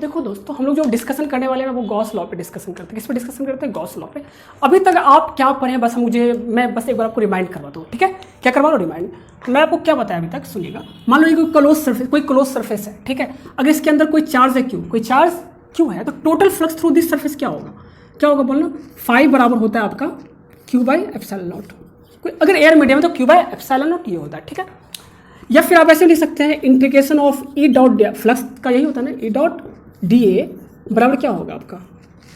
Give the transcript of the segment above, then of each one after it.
देखो दोस्तों, हम लोग जो डिस्कशन करने वाले हैं वो गॉस लॉ पे डिस्कसन करते हैं। किस पे डिस्कशन करते हैं? गॉस लॉ पे। अभी तक आप क्या पढ़े हैं बस मैं बस एक बार आपको रिमाइंड करवा दूँ, ठीक है? क्या करवा लो? रिमाइंड। मैं आपको क्या बताया अभी तक, सुनिएगा। मान लो ये कोई क्लोज सरफेस है, ठीक है? अगर इसके अंदर कोई चार्ज है कोई चार्ज क्यू है, तो total flux through this surface क्या होगा बोलना? फाई बराबर होता है आपका क्यू बाई एप्सिलॉन नॉट। अगर एयर मीडियम है तो क्यू बाई एप्सिलॉन नॉट ये होता है, ठीक है? या फिर आप ऐसे लिख सकते हैं integration of E dot D, flux का यही होता है ना, ई डॉट डी ए बराबर क्या होगा आपका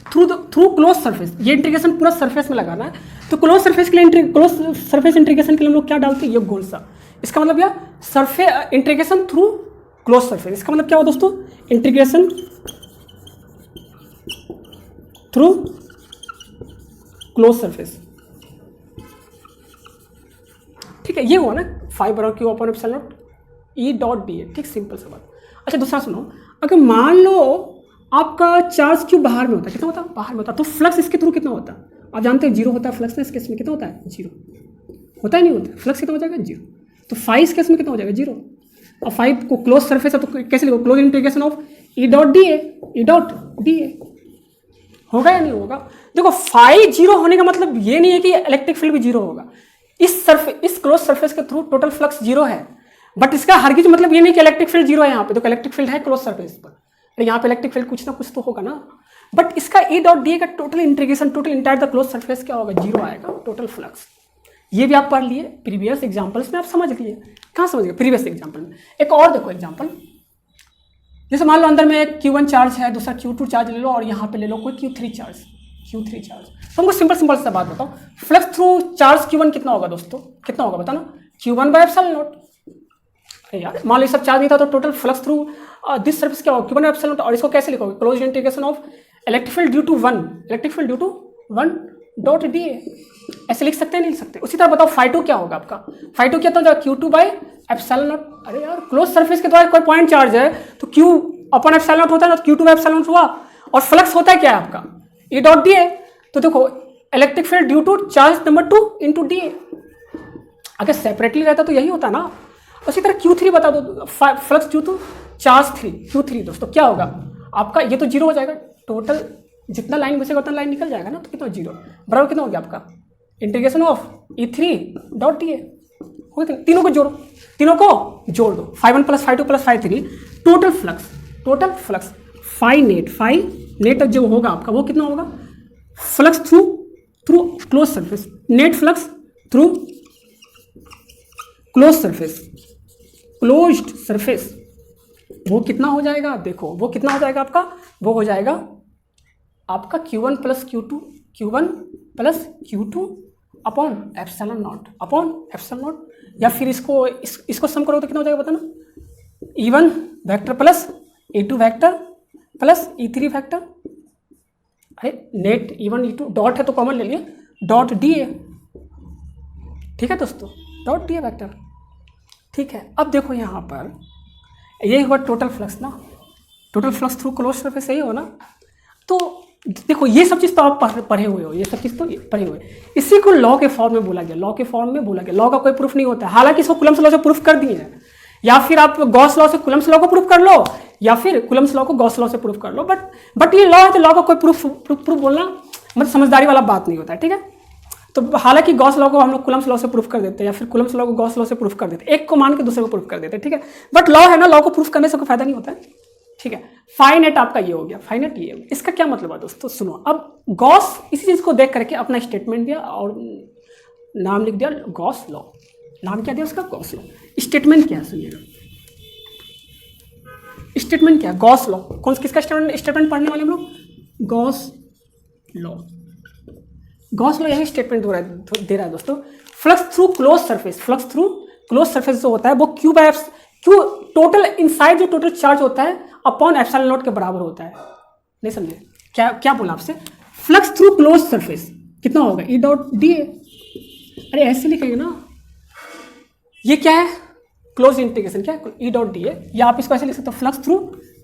थ्रू क्लोज सरफेस। ये इंटीग्रेशन पूरा सरफेस में लगाना है, तो क्लोज सरफेस के लिए क्लोज सरफेस इंटीग्रेशन के लिए हम लोग क्या डालते हैं? ये गोल सा। इसका मतलब क्या? Surface integration through close surface. इसका मतलब क्या हुआ दोस्तों? इंटीग्रेशन थ्रू क्लोज सरफेस, ठीक है? ये हुआ ना फाइबर और Q upon epsilon not E dot D ए, ठीक? सिंपल सा बात। अच्छा दूसरा सुनो, अगर मान लो आपका चार्ज क्यू बाहर में होता है, कितना होता है? बाहर में होता है, तो फ्लक्स इसके थ्रू कितना होता है? आप जानते हैं जीरो होता है फ्लक्स। इस केस में कितना होता है? जीरो होता है, नहीं होता? फ्लक्स कितना हो जाएगा? जीरो। तो फाइव इस केस में कितना हो जाएगा? जीरो। और फाइव को क्लोज सरफेस है तो कैसे लिखो? Close integration of E dot D A, E dot D ए। होगा या नहीं होगा? देखो फाई जीरो होने का मतलब ये नहीं है कि इलेक्ट्रिक फील्ड भी जीरो होगा। इस क्लोज सरफेस के थ्रू टोटल फ्लक्स जीरो है, बट इसका हरगिज मतलब ये नहीं कि इलेक्ट्रिक फील्ड जीरो है यहाँ पे। तो इलेक्ट्रिक फील्ड है क्लोज सरफेस पर, यहाँ पे इलेक्ट्रिक फील्ड कुछ ना कुछ तो होगा ना। बट इसका ई डॉट डी ए का total integration, total entire the close surface क्या होगा? जीरो आएगा टोटल फ्लक्स। ये भी आप पढ़ लिए प्रीवियस एग्जाम्पल्स में, आप समझ लिए। कहाँ समझ गए? प्रीवियस एग्जाम्पल में। एक और देखो एग्जाम्पल, जैसे मान लो अंदर में एक Q1 चार्ज है, दूसरा Q2 चार्ज ले लो, और यहाँ पे ले लो कोई Q3 चार्ज। तो हमको सिंपल सा बात बताओ, फ्लक्स थ्रू चार्ज Q1 कितना होगा दोस्तों? कितना होगा बताना? Q1 by epsilon not. अरे यार मान लो सब चार्ज नहीं था, तो total flux through this surface क्या होगा? Q1 by epsilon not. और इसको कैसे लिखोगे? Close integration of electric field due to one dot D A. ऐसे लिख सकते हैं, नहीं लिख सकते? उसी तरह बताओ फाइटो क्या होगा आपका? फाइटो क्या होगा? Q2 by epsilon not. अरे यार क्लोज सरफेस के द्वारा कोई पॉइंट चार्ज है तो Q अपॉन एप्सिलॉन नॉट होता है ना, तो Q2 बाय एप्सिलॉन नॉट हुआ। और फ्लक्स होता है क्या है आपका? E dot D A. तो देखो electric field due to charge number 2 into D A. अगर सेपरेटली रहता तो यही होता ना। उसी तरह Q3 बता दो, flux due to charge Q3 दोस्तों क्या होगा आपका? ये तो जीरो हो जाएगा, टोटल जितना लाइन बचेगा उतना लाइन निकल जाएगा ना, तो कितना जीरो बराबर कितना हो गया आपका? Integration of E3 dot D A. तीनों को जोड़ दो, phi 1 plus phi 2 plus phi 3, total flux phi net जो होगा आपका वो कितना होगा? Flux through close surface, net flux through closed surface, वो कितना हो जाएगा? देखो वो कितना हो जाएगा आपका? वो हो जाएगा आपका Q1 plus Q2 upon epsilon not. या फिर इसको सम करो तो कितना हो जाएगा बताना? E1 vector plus E2 vector plus E3 vector. अरे नेट E1 E2 डॉट है तो कॉमन ले लिए, डॉट डी ए, ठीक है दोस्तों? डॉट डी ए वेक्टर, ठीक है? अब देखो यहाँ पर यही हुआ टोटल फ्लक्स ना, total flux through close surface, यही हो ना। तो देखो ये सब चीज़ तो आप पढ़े हुए हो, ये सब चीज़ तो पढ़े हुए। इसी को लॉ के फॉर्म में बोला गया, लॉ का कोई प्रूफ नहीं होता है। हालांकि इसको कूलम्स लॉ से प्रूफ कर दिए हैं, या फिर आप गॉस लॉ से कूलम्स लॉ को प्रूफ कर लो, या फिर कूलम्स लॉ को गॉस लॉ से प्रूफ कर लो। बट ये लॉ है तो लॉ का कोई प्रूफ बोलना मतलब समझदारी वाला बात नहीं होता है, ठीक है? तो हालांकि गॉस लॉ को हम लोग कूलम्स लॉ से प्रूफ कर देते हैं, या फिर कूलम्स लॉ को गॉस लॉ से प्रूफ कर देते हैं, एक को मान के दूसरे को प्रूफ कर देते हैं, ठीक है? बट लॉ है ना, लॉ को प्रूफ करने से कोई फायदा नहीं होता है, ठीक है? फाइनेट आपका ये हो गया, फाइनेट ये हो गया। इसका क्या मतलब है दोस्तों? सुनो, अब गॉस इसी चीज को देख करके अपना स्टेटमेंट दिया और नाम लिख दिया गॉस लॉ। नाम क्या दिया उसका? Gauss law. स्टेटमेंट क्या है सुनिएगा, स्टेटमेंट क्या है? Gauss law. किसका स्टेटमेंट पढ़ने वाले हम लोग? गॉस लॉ यही स्टेटमेंट दे रहा है दोस्तों। फ्लक्स थ्रू क्लोज सरफेस जो होता है वो क्यू टोटल इनसाइड जो टोटल चार्ज होता है अपॉन एप्सिलॉन नॉट के बराबर होता है। नहीं समझे? क्या बोला आपसे? फ्लक्स थ्रू क्लोज सरफेस कितना होगा? ई डॉट डी ए। अरे ऐसे लिखेंगे ना, ये क्या है? क्लोज इंटीग्रेशन क्या है? ई डॉट डी ए। या आप इसको ऐसे लिख सकते हो, फ्लक्स थ्रू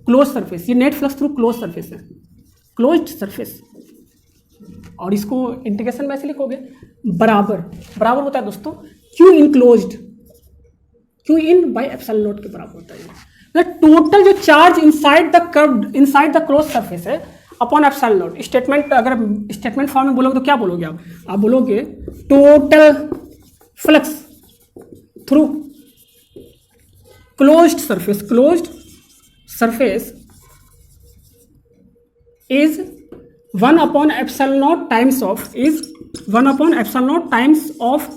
क्लोज सरफेस, ये net flux through close surface है, क्लोज्ड सरफेस। और इसको इंटीग्रेशन में ऐसे लिखोगे बराबर होता है दोस्तों Q in by epsilon not के बराबर होता है। टोटल जो charge inside the curved inside the close surface है अपॉन एप्सिलॉन नॉट। स्टेटमेंट अगर स्टेटमेंट फॉर्म में बोलोगे तो क्या बोलोगे आप बोलोगे total flux through closed surface is 1 upon epsilon naught times of is 1 upon epsilon naught times of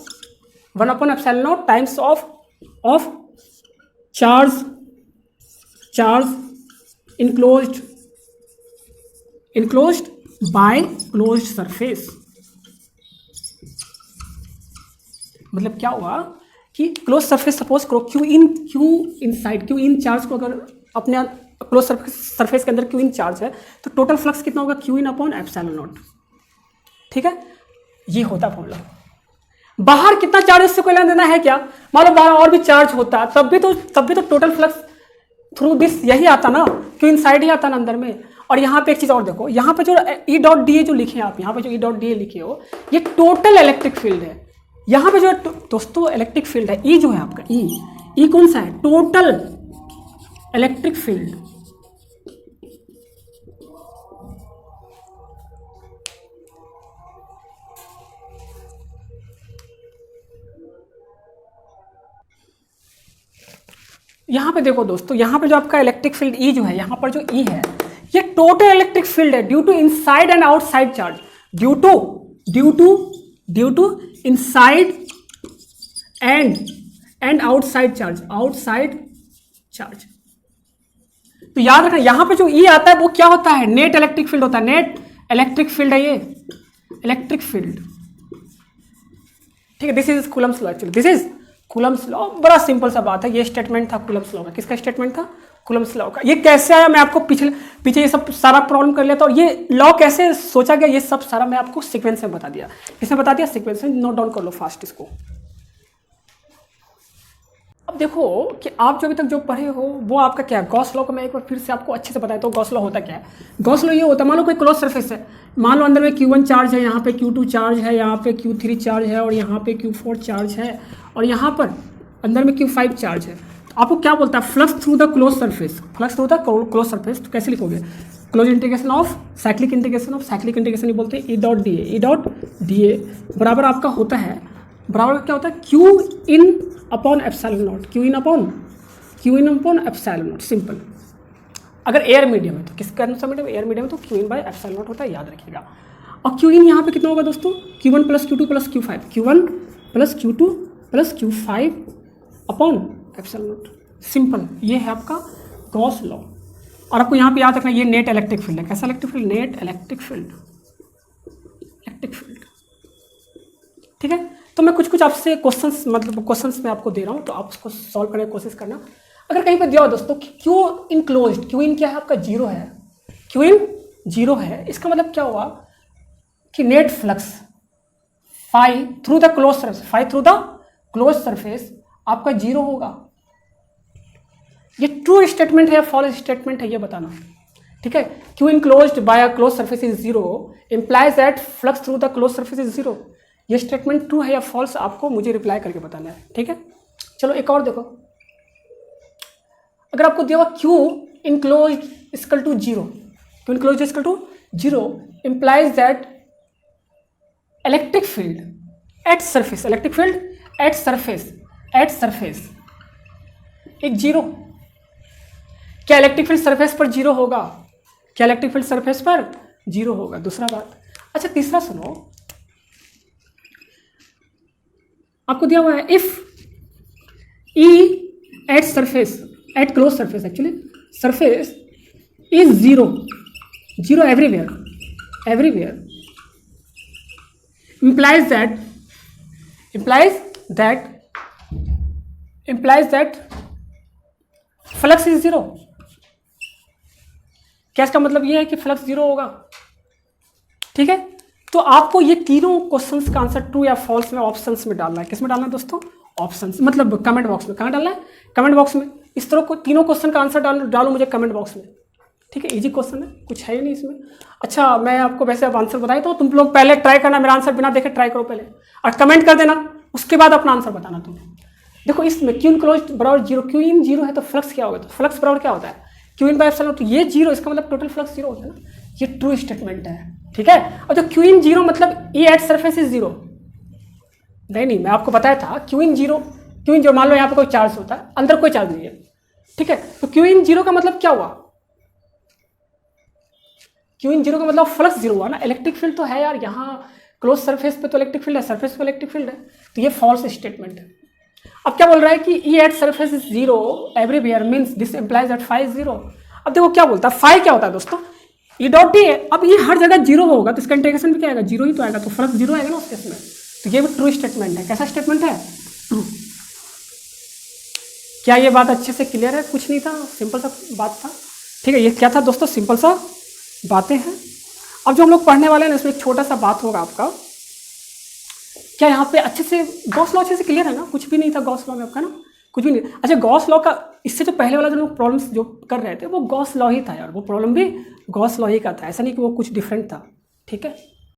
charge enclosed by closed surface। मतलब क्या हुआ कि क्लोज सरफेस सपोज करो क्यू इन चार्ज को अगर अपने क्लोज सरफेस के अंदर क्यू इन चार्ज है तो टोटल फ्लक्स कितना होगा Q in upon epsilon not. ठीक है, ये होता फॉर्मूला। बाहर कितना चार्ज उससे कोई लेना देना है क्या? मान लो बाहर और भी चार्ज होता तब भी तो टोटल फ्लक्स थ्रू दिस यही आता ना, क्यू इन साइड ही आता ना अंदर में। और यहाँ पे एक चीज और देखो, यहाँ पे जो ई डॉट डी ए जो लिखे हैं आप, यहाँ पे जो ई डॉट डी ए लिखे हो ये टोटल इलेक्ट्रिक फील्ड है। यहाँ पे जो दोस्तों इलेक्ट्रिक फील्ड है ई जो है आपका ई कौन सा है? Total electric field. यहां पे देखो दोस्तों, यहां पे जो आपका इलेक्ट्रिक फील्ड ई जो है, यहां पर जो ई है ये टोटल इलेक्ट्रिक फील्ड है due to inside and outside charge. Due to inside and outside charge. तो याद रखना यहां पे जो ई आता है वो क्या होता है? नेट इलेक्ट्रिक फील्ड होता है। नेट इलेक्ट्रिक फील्ड है ये इलेक्ट्रिक फील्ड। ठीक है, this is Coulomb's law. Actually this is Coulomb's law. बड़ा सिंपल सा बात है, ये स्टेटमेंट था कूलम्स लॉ का। किसका स्टेटमेंट था? कूलम्स लॉ का। ये कैसे आया मैं आपको पीछे ये सब सारा प्रॉब्लम कर लेता, और ये लॉ कैसे सोचा गया ये सब सारा मैं आपको सीक्वेंस में बता दिया। इसमें बता दिया सीक्वेंस में, नोट डाउन कर लो फास्ट इसको। अब देखो कि आप जो अभी तक जो पढ़े हो वो आपका क्या है? गॉस लॉ को मैं एक बार फिर से आपको अच्छे से बताया तो गॉस लॉ होता क्या है? गॉस लॉ ये होता है, मान लो कोई क्लोज सरफेस है, मान लो अंदर में Q1 चार्ज है, यहाँ पे Q2 चार्ज है, यहाँ पे Q3 चार्ज है, और यहाँ पे Q4 चार्ज है, और यहाँ पर अंदर में Q5 चार्ज है। तो आपको क्या बोलता है? Flux through the close surface. Flux through the close surface तो कैसे लिखोगे? Close integration of cyclic integration ही बोलते हैं ई डॉट डी ए बराबर आपका होता है, बराबर क्या होता है? Q in upon epsilon not. Q in upon epsilon not. Simple. अगर एयर मीडियम है तो किसका अनुसार मीडियम? एयर मीडियम है तो Q in by epsilon not होता है, याद रखिएगा। और क्यू इन यहाँ पे कितना होगा दोस्तों? Q1 plus Q2 plus Q5। Q1 plus Q2 plus Q5 upon epsilon not. Simple. ये है आपका गॉस लॉ। और आपको यहाँ पे याद रखना ये नेट इलेक्ट्रिक फील्ड है। कैसा electric field? Net electric field. ठीक है, तो मैं कुछ आपसे क्वेश्चंस मैं आपको दे रहा हूँ, तो आप उसको सॉल्व करने की कोशिश करना। अगर कहीं पर दिया हो दोस्तों कि Q in closed, Q in क्या है आपका? जीरो है। क्यू इन जीरो है, इसका मतलब क्या हुआ कि net flux phi through the close surface आपका जीरो होगा। ये ट्रू स्टेटमेंट है या फॉल्स स्टेटमेंट है ये बताना। ठीक है, Q enclosed by a close surface is zero implies that flux through the close surface is zero. ये स्टेटमेंट ट्रू है या फॉल्स आपको मुझे रिप्लाई करके बताना है। ठीक है, चलो एक और देखो। अगर आपको दिया हुआ Q enclosed equal to zero, Q enclosed equal to zero implies that electric field at surface एक जीरो। क्या इलेक्ट्रिक फील्ड सरफेस पर जीरो होगा? क्या इलेक्ट्रिक फील्ड सरफेस पर जीरो होगा? दूसरा बात। अच्छा, तीसरा सुनो, आपको दिया हुआ है if E eight close surface actually surface is zero everywhere implies that flux is zero. क्या इसका मतलब ये है कि फ्लक्स जीरो होगा? ठीक है, तो आपको ये तीनों क्वेश्चंस का आंसर ट्रू या फॉल्स में ऑप्शंस में डालना है। किस में डालना है दोस्तों? ऑप्शंस, मतलब कमेंट बॉक्स में। कहाँ डालना है? कमेंट बॉक्स में। इस तरह को तीनों क्वेश्चन का आंसर डालो मुझे कमेंट बॉक्स में। ठीक है, इजी क्वेश्चन है, कुछ है ही नहीं इसमें। अच्छा, मैं आपको वैसे अब आंसर बताई तो तुम लोग पहले ट्राई करना, मेरा आंसर बिना देखे ट्राई करो पहले और कमेंट कर देना, उसके बाद अपना आंसर बताना तुम। देखो इसमें क्यू इन क्लोज बराबर जीरो, क्यू इन जीरो है तो फ्लक्स क्या होगा, तो फ्लक्स बराबर क्या होता है Q in by epsilon not, तो ये जीरो, इसका मतलब टोटल फ्लक्स जीरो होता है ना, ये ट्रू स्टेटमेंट है, ठीक है। और जो क्यू इन जीरो मतलब ई एट सरफेस इज जीरो, नहीं मैं आपको बताया था क्यू इन जीरो, मान लो यहाँ पे कोई चार्ज होता है, अंदर कोई चार्ज नहीं है, ठीक है, तो क्यू इन जीरो का मतलब क्या हुआ, क्यू इन जीरो का मतलब फ्लक्स जीरो हुआ ना, इलेक्ट्रिक फील्ड तो है यार यहाँ क्लोज सरफेस पे तो इलेक्ट्रिक फील्ड है, सरफेस पे इलेक्ट्रिक फील्ड है, तो ये फॉल्स स्टेटमेंट है। अब क्या बोल रहा है कि E at surface is zero everywhere means this implies that phi is zero. अब देखो क्या बोलता है, फाई क्या होता है दोस्तों, ई डॉट डी है, अब ये हर जगह जीरो होगा तो इसका इंटीग्रेशन भी क्या आएगा, जीरो ही तो आएगा, तो फ्लक्स जीरो आएगा ना उस केस में, तो ये भी ट्रू स्टेटमेंट है। कैसा स्टेटमेंट है, ट्रू। क्या ये बात अच्छे से क्लियर है, कुछ नहीं था, सिंपल सा बात था, ठीक है। ये क्या था दोस्तों, सिंपल सा बातें हैं। अब जो हम लोग पढ़ने वाले हैं ना इसमें एक छोटा सा बात होगा आपका, क्या यहाँ पे अच्छे से गॉस लॉ अच्छे से क्लियर है ना, कुछ भी नहीं था गॉस लॉ में आपका ना, कुछ भी नहीं। अच्छा गॉस लॉ का इससे जो पहले वाला जो लोग प्रॉब्लम्स जो कर रहे थे वो गॉस लॉ ही था यार, वो प्रॉब्लम भी गॉस लॉ ही का था, ऐसा नहीं कि वो कुछ डिफरेंट था, ठीक है।